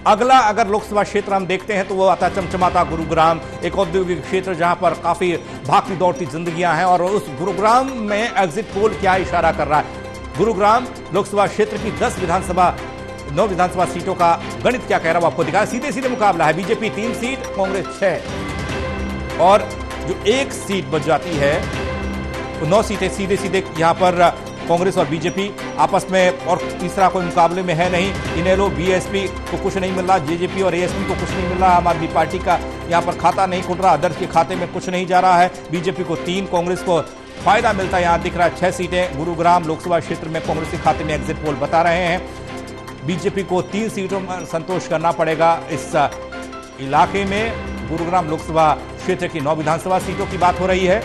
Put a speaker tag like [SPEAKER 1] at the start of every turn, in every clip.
[SPEAKER 1] अगला अगर लोकसभा क्षेत्र हम देखते हैं तो वो आता चमचमाता गुरुग्राम, एक औद्योगिक क्षेत्र जहां पर काफी भागती दौड़ती जिंदगियां हैं। और उस गुरुग्राम में एग्जिट पोल क्या इशारा कर रहा है? गुरुग्राम लोकसभा क्षेत्र की 9 विधानसभा सीटों का गणित क्या कह रहा है वो आपको दिखाया। सीधे सीधे मुकाबला है, बीजेपी 3 सीट, कांग्रेस 6, और जो एक सीट बच जाती है तो 9 सीटें सीधे सीधे यहां पर कांग्रेस और बीजेपी आपस में, और तीसरा कोई मुकाबले में है नहीं। इनेलो बीएसपी को कुछ नहीं मिल रहा, जेजेपी और एएसपी को कुछ नहीं मिल रहा, आम आदमी पार्टी का यहां पर खाता नहीं खुल रहा, अदर्स के खाते में कुछ नहीं जा रहा है। बीजेपी को 3, कांग्रेस को फायदा मिलता है, यहां दिख रहा है 6 सीटें गुरुग्राम लोकसभा क्षेत्र में कांग्रेस के खाते में एग्जिट पोल बता रहे हैं। बीजेपी को 3 सीटों में संतोष करना पड़ेगा। इस इलाके में गुरुग्राम लोकसभा क्षेत्र की 9 विधानसभा सीटों की बात हो रही है।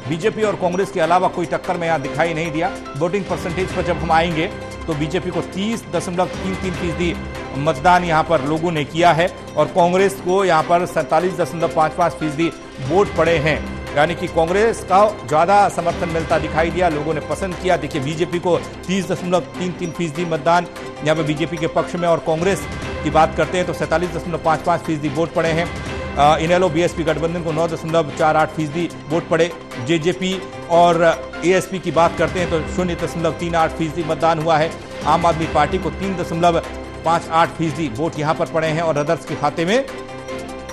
[SPEAKER 1] बीजेपी और कांग्रेस के अलावा कोई टक्कर में यहां दिखाई नहीं दिया। वोटिंग परसेंटेज पर जब हम आएंगे तो बीजेपी को 30.33% मतदान यहां पर लोगों ने किया है, और कांग्रेस को यहां पर 47.55% वोट पड़े हैं। यानी कि कांग्रेस का ज्यादा समर्थन मिलता दिखाई दिया, लोगों ने पसंद किया। देखिए, बीजेपी को 30.33% मतदान यहां पर बीजेपी के पक्ष में, और कांग्रेस की बात करते हैं तो 47.55% वोट पड़े हैं। इनेलो बीएसपी गठबंधन को 9.48% वोट पड़े। जेजेपी और एएसपी की बात करते हैं तो 0.38% मतदान हुआ है। आम आदमी पार्टी को 3.58% वोट यहां पर पड़े हैं, और अदर्स के खाते में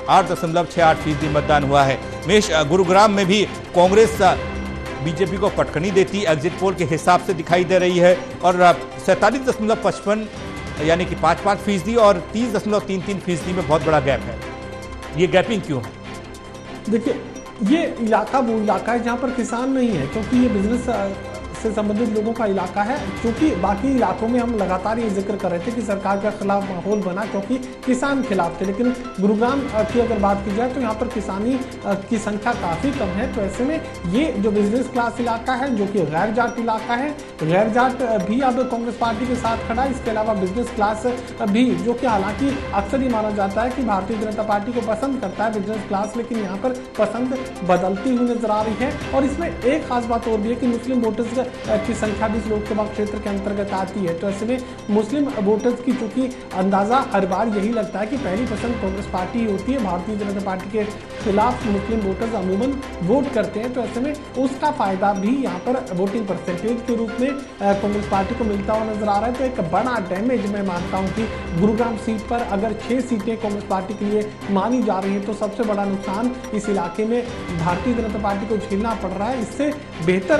[SPEAKER 1] 8.68% मतदान हुआ है। मेश, गुरुग्राम में भी कांग्रेस बीजेपी को पटकनी देती एग्जिट पोल के हिसाब से दिखाई दे रही है, और 47.55 यानी कि 5% और 30.33% में बहुत बड़ा गैप है। ये गैपिंग क्यों है?
[SPEAKER 2] देखिए, ये इलाका वो इलाका है जहाँ पर किसान नहीं है, क्योंकि ये बिजनेस से संबंधित लोगों का इलाका है। क्योंकि बाकी इलाकों में हम लगातार ये जिक्र कर रहे थे कि सरकार के खिलाफ माहौल बना क्योंकि किसान खिलाफ थे, लेकिन गुरुग्राम की अगर बात की जाए तो यहाँ पर किसानी की संख्या काफ़ी कम है। तो ऐसे में ये जो बिजनेस क्लास इलाका है, जो कि गैर जाट इलाका है, गैर जाट भी अब कांग्रेस पार्टी के साथ खड़ा है। इसके अलावा बिजनेस क्लास भी, जो कि हालांकि अक्सर ही माना जाता है कि भारतीय जनता पार्टी को पसंद करता है बिजनेस क्लास, लेकिन यहाँ पर पसंद बदलती हुई नजर आ रही है। और इसमें एक खास बात और भी है कि मुस्लिम वोटर्स की संख्या भी इस लोकसभा क्षेत्र के अंतर्गत आती है। तो ऐसे में मुस्लिम वोटर्स की चूंकि अंदाजा हर बार यही लगता है कि पहली पसंद कांग्रेस पार्टी होती है, भारतीय जनता पार्टी के खिलाफ मुस्लिम वोटर्स अमूमन वोट करते हैं। तो ऐसे में उसका फायदा भी यहाँ पर वोटिंग परसेंटेज के रूप में कांग्रेस पार्टी को मिलता हुआ नजर आ रहा है। तो एक बड़ा डैमेज मैं मानता हूँ कि गुरुग्राम सीट पर अगर 6 सीटें कांग्रेस पार्टी के लिए मानी जा रही है तो सबसे बड़ा नुकसान इस इलाके में भारतीय जनता पार्टी को झेलना पड़ रहा है। इससे बेहतर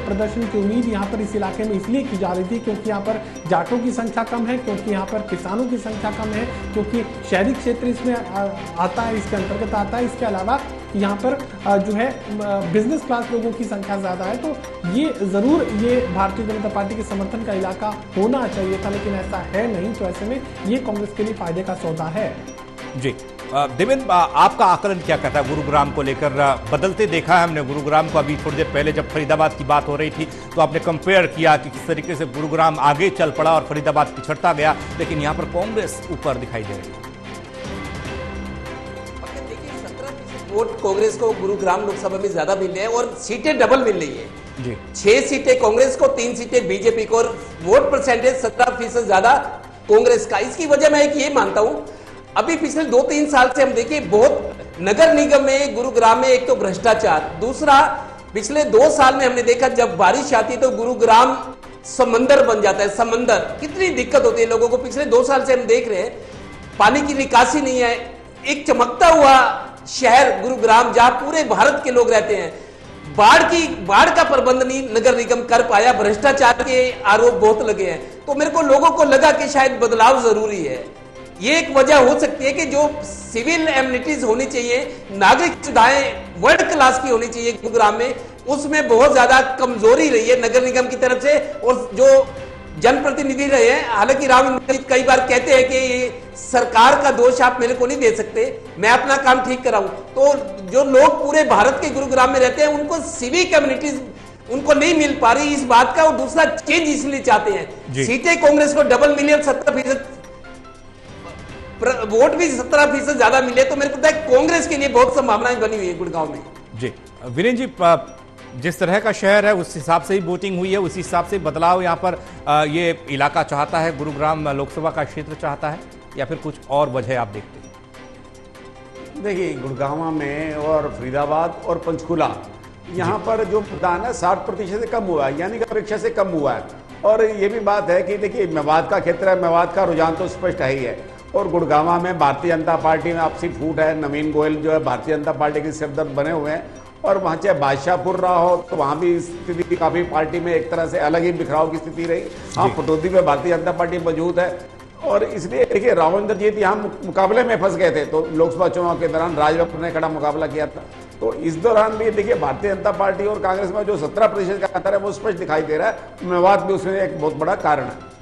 [SPEAKER 2] प्रदर्शन की उम्मीद यहाँ पर इस इलाके में इसलिए की जा रही थी क्योंकि यहाँ पर जाटों की संख्या कम है, क्योंकि यहाँ पर किसानों की संख्या कम है, क्योंकि शहरी क्षेत्र इसमें आता है, इसके अंतर्गत आता है। इसके अलावा यहाँ पर जो है बिजनेस क्लास लोगों की संख्या ज़्यादा है। तो ये ज़रूर ये भारतीय जनता पार्टी के समर्थन का इलाका होना चाहिए था, लेकिन ऐसा है नहीं। तो ऐसे में ये कांग्रेस के लिए फायदे का सौदा है।
[SPEAKER 1] जी देवेंद्र, आपका आकलन क्या कहता है गुरुग्राम को लेकर? बदलते देखा है हमने गुरुग्राम को। अभी थोड़ी देर पहले जब फरीदाबाद की बात हो रही थी तो आपने कंपेयर किया कि किस तरीके से गुरुग्राम आगे चल पड़ा और फरीदाबाद पिछड़ता गया, लेकिन यहाँ पर कांग्रेस ऊपर दिखाई दे रही है।
[SPEAKER 3] देखिए, 17% वोट कांग्रेस को गुरुग्राम लोकसभा में ज्यादा मिल रहे हैं और सीटें डबल मिल रही है जी। 6 सीटें कांग्रेस को, 3 सीटें बीजेपी को, और वोट परसेंटेज 17% ज्यादा कांग्रेस का। इसकी वजह मैं ये मानता हूं, अभी पिछले 2-3 साल से हम देखें बहुत नगर निगम में गुरुग्राम में एक तो भ्रष्टाचार, दूसरा पिछले 2 साल में हमने देखा जब बारिश आती है तो गुरुग्राम समंदर बन जाता है। समंदर, कितनी दिक्कत होती है लोगों को। पिछले 2 साल से हम देख रहे हैं पानी की निकासी नहीं है। एक चमकता हुआ शहर गुरुग्राम जहां पूरे भारत के लोग रहते हैं, बाढ़ का प्रबंध नहीं नगर निगम कर पाया, भ्रष्टाचार के आरोप बहुत लगे हैं। तो मेरे को लोगों को लगा कि शायद बदलाव जरूरी है। ये एक वजह हो सकती है कि जो सिविल एमिनिटीज होनी चाहिए, नागरिक सुविधाएं वर्ल्ड क्लास की होनी चाहिए गुरुग्राम में, उसमें बहुत ज्यादा कमजोरी रही है नगर निगम की तरफ से। और जो जनप्रतिनिधि रहे हैं, हालांकि राव इंद्रजीत कई बार कहते हैं कि ये सरकार का दोष आप मेरे को नहीं दे सकते, मैं अपना काम ठीक कराऊं। तो जो लोग पूरे भारत के गुरुग्राम में रहते हैं उनको सिविक एमिनिटीज उनको नहीं मिल पा रही इस बात का। और दूसरा चेंज इसलिए चाहते हैं, सीटें कांग्रेस को डबल मिली, 17% वोट भी 17% ज्यादा मिले, तो मेरे को लगता है कांग्रेस के लिए बहुत संभावनाएं बनी हुई है गुड़गांव में।
[SPEAKER 1] जी विरेन जी, जिस तरह का शहर है उस हिसाब से ही वोटिंग हुई है, उसी हिसाब से बदलाव यहाँ पर ये इलाका चाहता है, गुरुग्राम लोकसभा का क्षेत्र चाहता है, या फिर कुछ और वजह आप देखते हैं?
[SPEAKER 4] देखिए, गुड़गांव में और फरीदाबाद और पंचकुला यहाँ पर जो मतदान है 60% से कम हुआ है, यानी कि अपेक्षा से कम हुआ है। और ये भी बात है कि देखिए, मेवात का क्षेत्र है, मेवात का रुझान तो स्पष्ट है ही है। और गुड़गांव में भारतीय जनता पार्टी में आपसी फूट है, नवीन गोयल जो है भारतीय जनता पार्टी के सिरदर्द बने हुए हैं। और वहाँ चाहे बादशाहपुर रहा हो तो वहाँ भी स्थिति काफ़ी पार्टी में एक तरह से अलग ही बिखराव की स्थिति रही। हाँ, पटौदी में भारतीय जनता पार्टी मौजूद है। और इसलिए देखिए, राव इंद्रजीत यहाँ मुकाबले में फंस गए थे, तो लोकसभा चुनाव के दौरान राजवप्र ने कड़ा मुकाबला किया था। तो इस दौरान भी देखिए, भारतीय जनता पार्टी और कांग्रेस में जो 17% का अंतर है वो स्पष्ट दिखाई दे रहा है। मेवात भी उसमें एक बहुत बड़ा कारण है।